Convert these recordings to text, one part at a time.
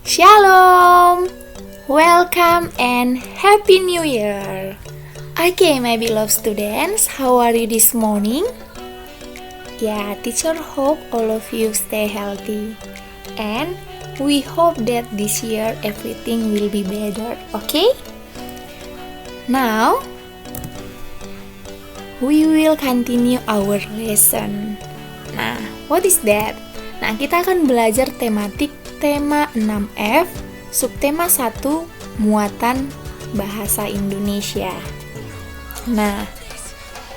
Shalom! Welcome and Happy New Year! Okay, my beloved students, how are you this morning? Yeah, teacher hope all of you stay healthy. And we hope that this year everything will be better, okay? Now, we will continue our lesson. Nah, what is that? Nah, kita akan belajar tematik tema 6F, subtema 1, muatan bahasa Indonesia. Nah,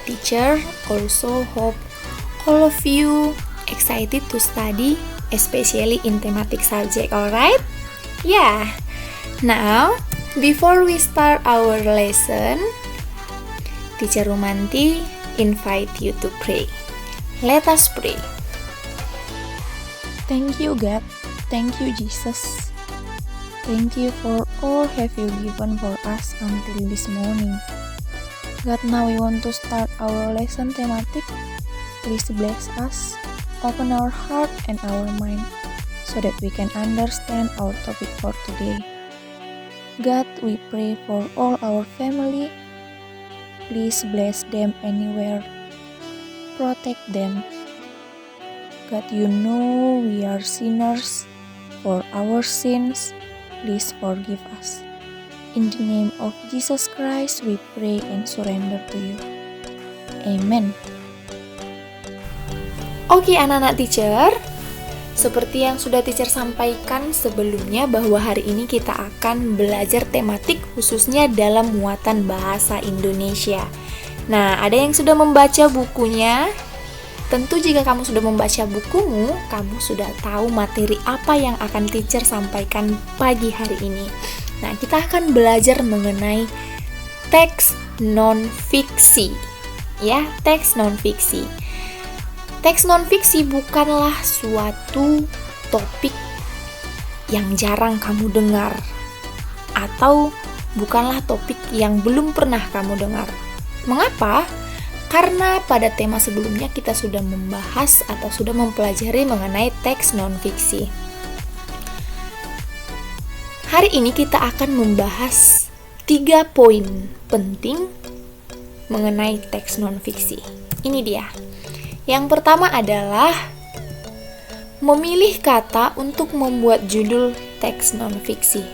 teacher also hope all of you excited to study, especially in thematic subject, alright? Yeah. Now, before we start our lesson, Teacher Rumanti invite you to pray. Let us pray. Thank you, God. Thank you, Jesus. Thank you for all have you given for us until this morning. God, now we want to start our lesson thematic. Please bless us, open our heart and our mind, so that we can understand our topic for today. God, we pray for all our family. Please bless them anywhere. Protect them. God, you know we are sinners. For our sins, please forgive us. In the name of Jesus Christ, we pray and surrender to you. Amen. Oke, anak-anak teacher, seperti yang sudah teacher sampaikan sebelumnya bahwa hari ini kita akan belajar tematik khususnya dalam muatan bahasa Indonesia. Nah, ada yang sudah membaca bukunya? Tentu jika kamu sudah membaca bukumu, kamu sudah tahu materi apa yang akan teacher sampaikan pagi hari ini. Nah, kita akan belajar mengenai teks non-fiksi. Ya, teks non-fiksi. Teks non-fiksi bukanlah suatu topik yang jarang kamu dengar, atau bukanlah topik yang belum pernah kamu dengar. Mengapa? Karena pada tema sebelumnya kita sudah membahas atau sudah mempelajari mengenai teks non-fiksi. Hari ini kita akan membahas 3 poin penting mengenai teks non-fiksi. Ini dia. Yang pertama adalah memilih kata untuk membuat judul teks non-fiksi.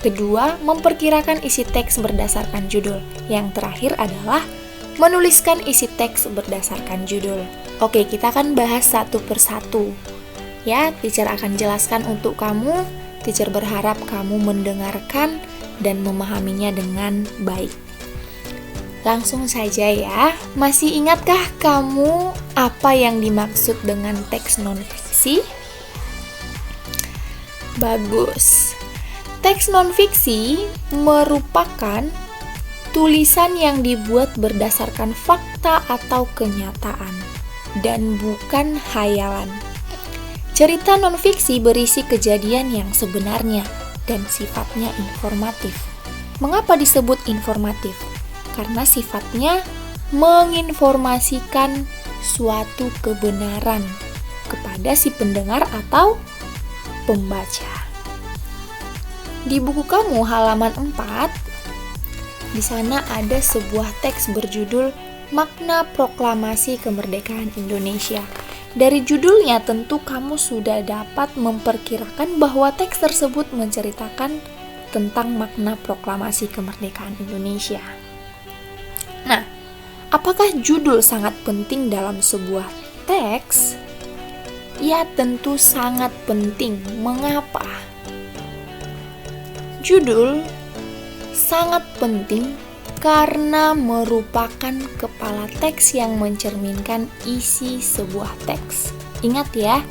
Kedua, memperkirakan isi teks berdasarkan judul. Yang terakhir adalah menuliskan isi teks berdasarkan judul. Oke, kita akan bahas satu persatu. Ya, teacher akan jelaskan untuk kamu. Teacher berharap kamu mendengarkan dan memahaminya dengan baik. Langsung saja ya. Masih ingatkah kamu apa yang dimaksud dengan teks non-fiksi? Bagus. Teks non-fiksi merupakan tulisan yang dibuat berdasarkan fakta atau kenyataan dan bukan hayalan. Cerita non-fiksi berisi kejadian yang sebenarnya dan sifatnya informatif. Mengapa disebut informatif? Karena sifatnya menginformasikan suatu kebenaran kepada si pendengar atau pembaca. Di buku kamu halaman 4, di sana ada sebuah teks berjudul Makna Proklamasi Kemerdekaan Indonesia. Dari judulnya tentu kamu sudah dapat memperkirakan bahwa teks tersebut menceritakan tentang makna proklamasi kemerdekaan Indonesia. Nah, apakah judul sangat penting dalam sebuah teks? Ya, tentu sangat penting. Mengapa? Judul sangat penting karena merupakan kepala teks yang mencerminkan isi sebuah teks. Ingat ya,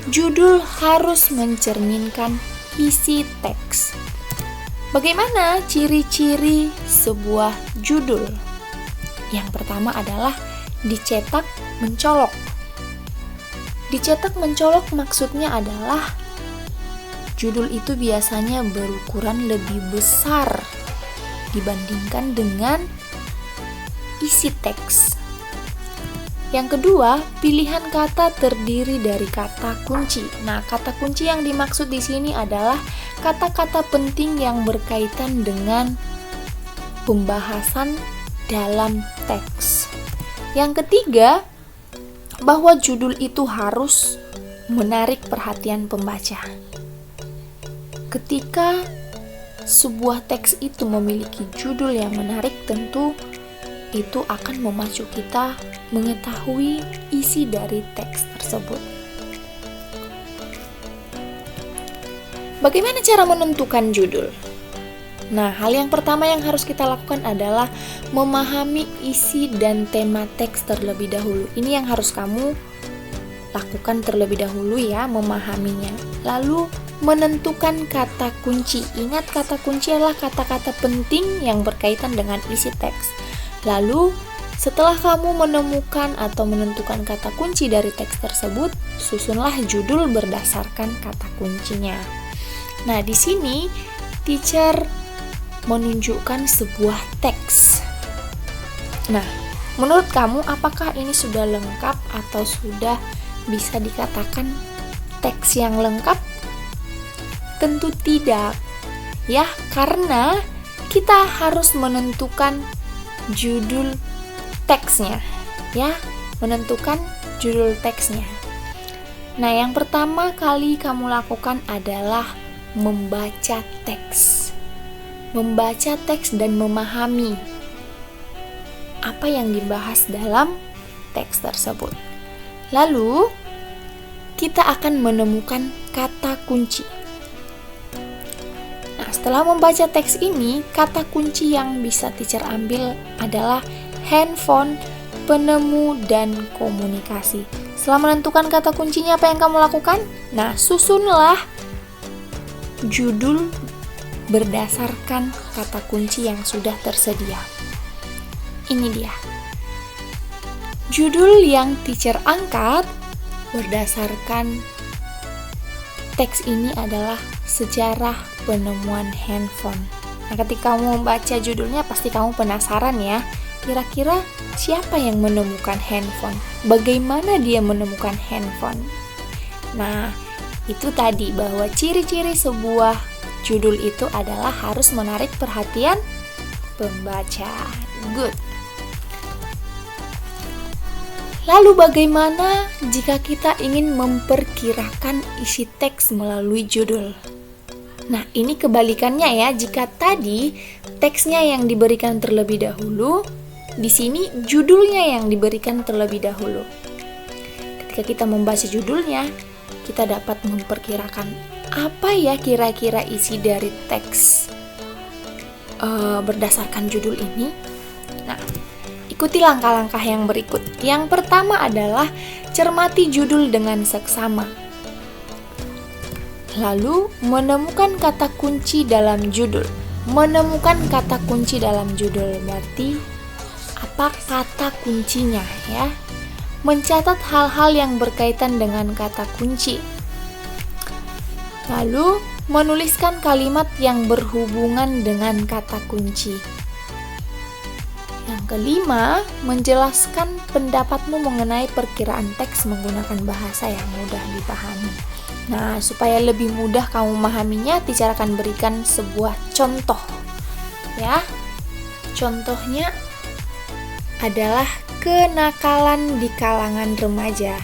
judul harus mencerminkan isi teks. Bagaimana ciri-ciri sebuah judul? Yang pertama adalah dicetak mencolok. Dicetak mencolok maksudnya adalah judul itu biasanya berukuran lebih besar dibandingkan dengan isi teks. Yang kedua, pilihan kata terdiri dari kata kunci. Nah, kata kunci yang dimaksud di sini adalah kata-kata penting yang berkaitan dengan pembahasan dalam teks. Yang ketiga, bahwa judul itu harus menarik perhatian pembaca. Ketika sebuah teks itu memiliki judul yang menarik, tentu itu akan memacu kita mengetahui isi dari teks tersebut. Bagaimana cara menentukan judul? Nah, hal yang pertama yang harus kita lakukan adalah memahami isi dan tema teks terlebih dahulu. Ini yang harus kamu lakukan terlebih dahulu ya, memahaminya. Lalu menentukan kata kunci. Ingat, kata kunci adalah kata-kata penting yang berkaitan dengan isi teks. Lalu, setelah kamu menemukan atau menentukan kata kunci dari teks tersebut, susunlah judul berdasarkan kata kuncinya. Nah, di sini teacher menunjukkan sebuah teks. Nah, menurut kamu apakah ini sudah lengkap atau sudah bisa dikatakan teks yang lengkap? Tentu tidak, ya, karena kita harus menentukan judul teksnya, ya, menentukan judul teksnya. Nah, yang pertama kali kamu lakukan adalah membaca teks. Membaca teks dan memahami apa yang dibahas dalam teks tersebut. Lalu, kita akan menemukan kata kunci. Nah, setelah membaca teks ini, kata kunci yang bisa teacher ambil adalah handphone, penemu, dan komunikasi. Setelah menentukan kata kuncinya, apa yang kamu lakukan? Nah, susunlah judul berdasarkan kata kunci yang sudah tersedia. Ini dia. Judul yang teacher angkat berdasarkan teks ini adalah sejarah penemuan handphone. Nah, ketika kamu membaca judulnya pasti kamu penasaran ya, kira-kira siapa yang menemukan handphone? Bagaimana dia menemukan handphone? Nah, itu tadi bahwa ciri-ciri sebuah judul itu adalah harus menarik perhatian pembaca. Good. Lalu bagaimana jika kita ingin memperkirakan isi teks melalui judul? Nah, ini kebalikannya ya. Jika tadi teksnya yang diberikan terlebih dahulu, di sini judulnya yang diberikan terlebih dahulu. Ketika kita membaca judulnya, kita dapat memperkirakan apa ya kira-kira isi dari teks berdasarkan judul ini. Nah, ikuti langkah-langkah yang berikut. Yang pertama adalah cermati judul dengan seksama. Lalu, menemukan kata kunci dalam judul. Menemukan kata kunci dalam judul berarti apa kata kuncinya ya. Mencatat hal-hal yang berkaitan dengan kata kunci. Lalu, menuliskan kalimat yang berhubungan dengan kata kunci. Yang kelima, menjelaskan pendapatmu mengenai perkiraan teks menggunakan bahasa yang mudah dipahami. Nah, supaya lebih mudah kamu memahaminya, teacher akan berikan sebuah contoh. Ya. Contohnya adalah kenakalan di kalangan remaja.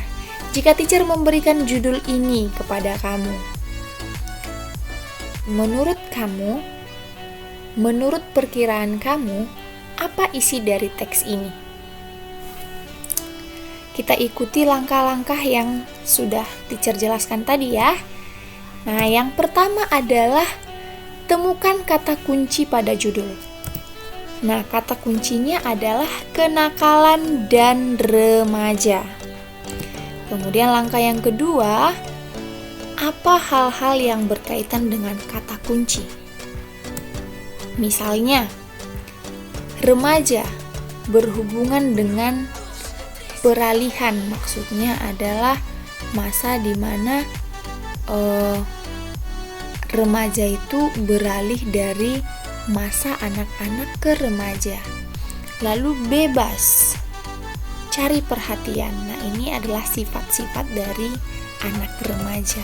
Jika teacher memberikan judul ini kepada kamu, menurut perkiraan kamu, apa isi dari teks ini? Kita ikuti langkah-langkah yang sudah teacher jelaskan tadi ya. Nah, yang pertama adalah temukan kata kunci pada judul. Nah, kata kuncinya adalah kenakalan dan remaja. Kemudian langkah yang kedua, apa hal-hal yang berkaitan dengan kata kunci? Misalnya, remaja berhubungan dengan peralihan, maksudnya adalah masa di mana remaja itu beralih dari masa anak-anak ke remaja. Lalu bebas, cari perhatian. Nah, ini adalah sifat-sifat dari anak remaja.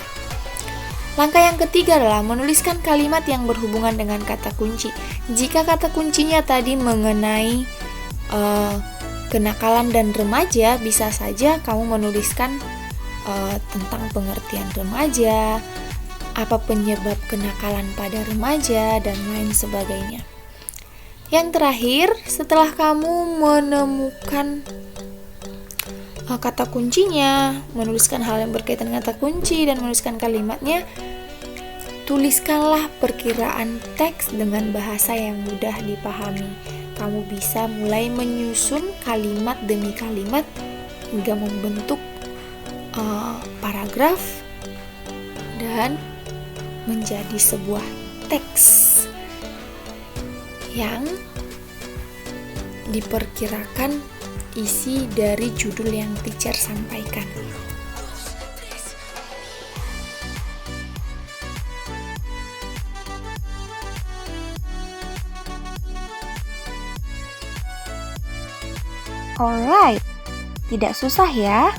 Langkah yang ketiga adalah menuliskan kalimat yang berhubungan dengan kata kunci. Jika kata kuncinya tadi mengenai kenakalan dan remaja, bisa saja kamu menuliskan tentang pengertian remaja, apa penyebab kenakalan pada remaja, dan lain sebagainya. Yang terakhir, setelah kamu menemukan kata kuncinya, menuliskan hal yang berkaitan dengan kata kunci dan menuliskan kalimatnya, tuliskanlah perkiraan teks dengan bahasa yang mudah dipahami. Kamu bisa mulai menyusun kalimat demi kalimat hingga membentuk paragraf dan menjadi sebuah teks yang diperkirakan isi dari judul yang teacher sampaikan. Alright, tidak susah ya?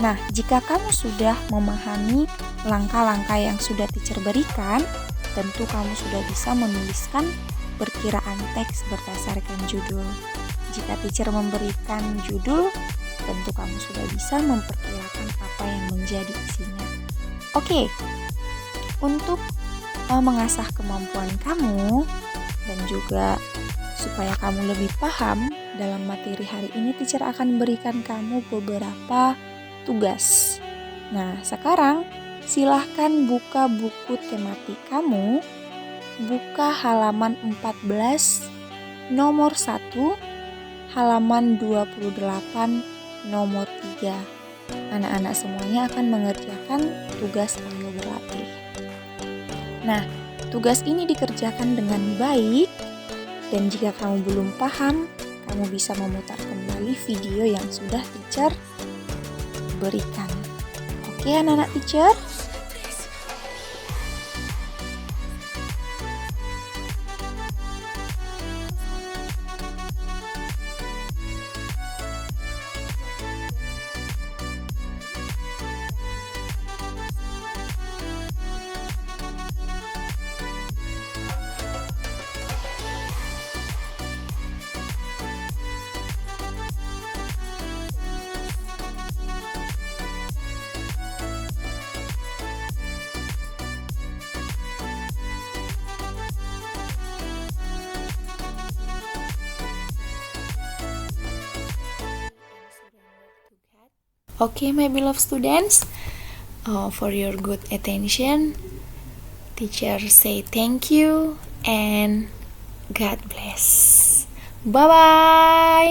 Nah, jika kamu sudah memahami langkah-langkah yang sudah teacher berikan, tentu kamu sudah bisa menuliskan perkiraan teks berdasarkan judul. Jika teacher memberikan judul, tentu kamu sudah bisa memperkirakan apa yang menjadi isinya. Oke, untuk mengasah kemampuan kamu dan juga supaya kamu lebih paham dalam materi hari ini, teacher akan berikan kamu beberapa tugas. Nah, sekarang silahkan buka buku tematik kamu, buka halaman 14, nomor 1, halaman 28, nomor 3. Anak-anak semuanya akan mengerjakan tugas ayo berlatih. Nah, tugas ini dikerjakan dengan baik, dan jika kamu belum paham, kamu bisa memutar kembali video yang sudah teacher berikan. Oke, anak-anak teacher? Okay, my beloved students, for your good attention, teacher say thank you and God bless. Bye-bye.